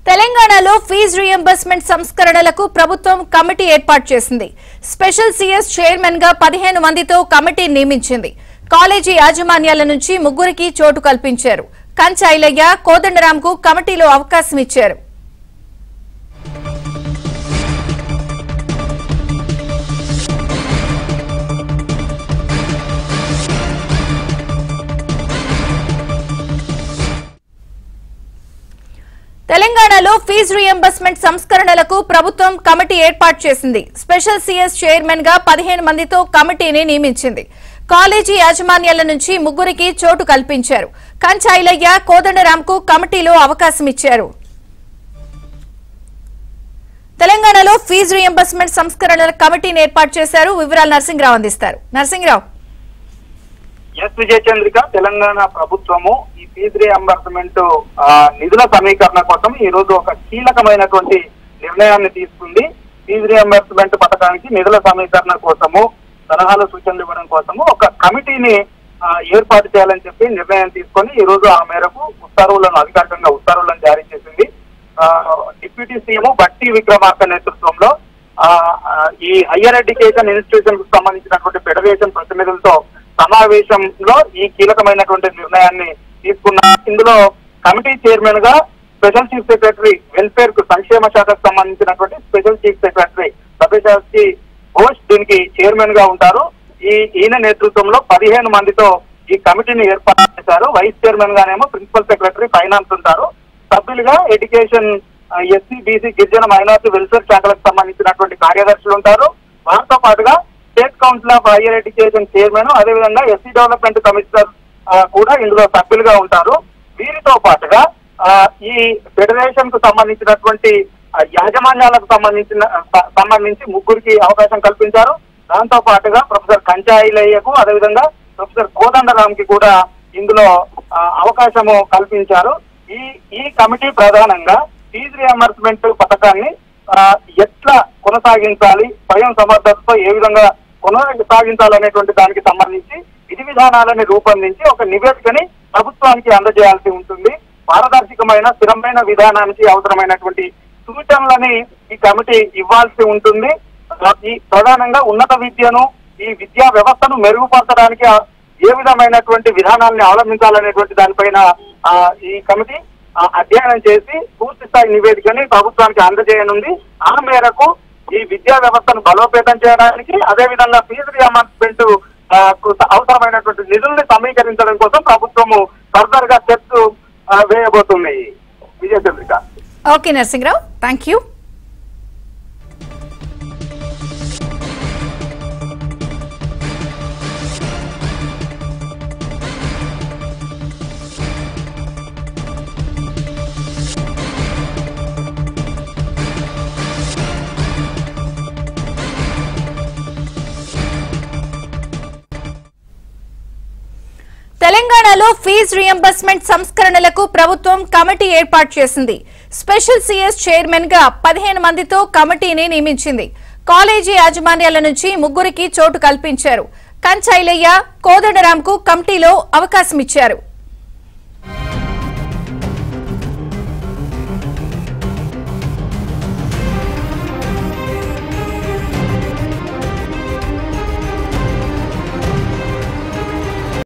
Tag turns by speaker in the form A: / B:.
A: తెలంగాణలో fee reimbursement సంస్కరణలకు ప్రభుత్వం కమిటీ ఏర్పాటు చేసింది. స్పెషల్ సీఎస్ చైర్మన్ గా 15 మందితో కమిటీ నియమించింది. కాలేజీ యాజమాన్యాల నుంచి 3కి చోటు కల్పించారు. కంచ ఐలయ్య, కోదండరాంకు కమిటీలో అవకాశం ఇచ్చారు. తెలంగాణలో ఫీజు రీయింబర్స్మెంట్ సంస్కరణలకు ప్రభుత్వం కమిటీ ఏర్పాటు చేసింది. స్పెషల్ సీఎస్ చైర్మన్ గా 15 మందితో కమిటీని నియమించింది. కాలేజీ యాజమాన్యాల నుంచి 3కి చోటు కల్పించారు. కంచ ఐలయ్య, కోదండరాంకు కమిటీలో అవకాశం ఇచ్చారు. తెలంగాణలో ఫీజు రీయింబర్స్మెంట్ సంస్కరణల కమిటీని ఏర్పాటు చేశారు. వివరాలు నరసింహరావు అందిస్తారు. నరసింహరావు.
B: విజయ చంద్రిక, తెలంగాణ ప్రభుత్వము ఈ ఫీజు రీయింబర్స్మెంట్ నిధుల సమీకరణ కోసం ఈ రోజు ఒక కీలకమైనటువంటి నిర్ణయాన్ని తీసుకుంది. ఫీజు రీయింబర్స్మెంట్ పథకానికి నిధుల సమీకరణ కోసము, సలహాలు సూచనలు ఇవ్వడం కోసము ఒక కమిటీని ఏర్పాటు చేయాలని చెప్పి నిర్ణయం తీసుకొని ఈ రోజు ఆ మేరకు అధికారికంగా ఉత్తర్వులను జారీ చేసింది. డిప్యూటీ సీఎం బట్టి విక్రమార్క నేతృత్వంలో ఈ హయ్యర్ ఎడ్యుకేషన్ ఇన్స్టిట్యూషన్ కు సంబంధించినటువంటి ఫెడరేషన్ ప్రతినిధులతో సమావేశంలో ఈ కీలకమైనటువంటి నిర్ణయాన్ని తీసుకున్నారు. ఇందులో కమిటీ చైర్మన్ గా స్పెషల్ చీఫ్ సెక్రటరీ వెల్ఫేర్ కు, సంక్షేమ శాఖకు సంబంధించినటువంటి స్పెషల్ చీఫ్ సెక్రటరీ సభ్యశాస్త్రి ఘోష్ దీనికి చైర్మన్ గా ఉంటారు. ఈయన నేతృత్వంలో 15 మందితో ఈ కమిటీని ఏర్పాటు చేశారు. వైస్ చైర్మన్ గానేమో ప్రిన్సిపల్ సెక్రటరీ ఫైనాన్స్ ఉంటారు. సభ్యులుగా ఎడ్యుకేషన్, ఎస్సీ, బీసీ, గిరిజన, మైనార్టీ వెల్ఫేర్ శాఖలకు సంబంధించినటువంటి కార్యదర్శులు ఉంటారు. వారితో పాటుగా state council of higher education chairman, అదేవిధంగా ఎస్సీ డెవలప్మెంట్ కమిషనర్ కూడా ఇందులో సభ్యులుగా ఉంటారు. వీరితో పాటుగా ఈ ఫెడరేషన్ కు సంబంధించినటువంటి యాజమాన్యాలకు సంబంధించి 3కి అవకాశం కల్పించారు. దాంతో పాటుగా ప్రొఫెసర్ కంచ ఐలయ్యకు, అదేవిధంగా ప్రొఫెసర్ కోదండరాంకి కూడా ఇందులో అవకాశము కల్పించారు. ఈ కమిటీ ప్రధానంగా ఫీజు రీయింబర్స్మెంట్ పథకాన్ని ఎట్లా కొనసాగించాలి, స్వయం సమర్థతతో ఏ విధంగా కొనసాగించాలనేటువంటి దానికి సంబంధించి విధి విధానాలని రూపొందించి ఒక నివేదికని ప్రభుత్వానికి అందజేయాల్సి ఉంటుంది. పారదర్శకమైన, స్థిరమైన విధానానికి అవసరమైనటువంటి సూచనలని ఈ కమిటీ ఇవ్వాల్సి ఉంటుంది. ఈ ప్రధానంగా ఉన్నత విద్యను, ఈ విద్యా వ్యవస్థను మెరుగుపరచడానికి ఏ విధమైనటువంటి విధానాన్ని అవలంబించాలనేటువంటి దానిపైన ఈ కమిటీ అధ్యయనం చేసి పూర్తి స్థాయి నివేదికని ప్రభుత్వానికి అందజేయనుంది. ఆ మేరకు ఈ విద్యా వ్యవస్థను బలోపేతం చేయడానికి, అదేవిధంగా ఫీజు రీయింబర్స్మెంట్ అవసరమైనటువంటి నిధుల్ని సమీకరించడం కోసం ప్రభుత్వము ఫర్దర్ గా స్టెప్స్ వేయబోతుంది. Vijaya Chandrika.
A: Okay Narasimharao, thank you. తెలంగాణలో ఫీజు రీయింబర్స్మెంట్ సంస్కరణలకు ప్రభుత్వం కమిటీ ఏర్పాటు చేసింది. స్పెషల్ సీఎస్ చైర్మన్ గా 15 మందితో కమిటీని నియమించింది. కాలేజీ యాజమాన్యాల నుంచి 3కి చోటు కల్పించారు. కంచ ఐలయ్య, కోదండరాంకు కమిటీలో అవకాశం ఇచ్చారు.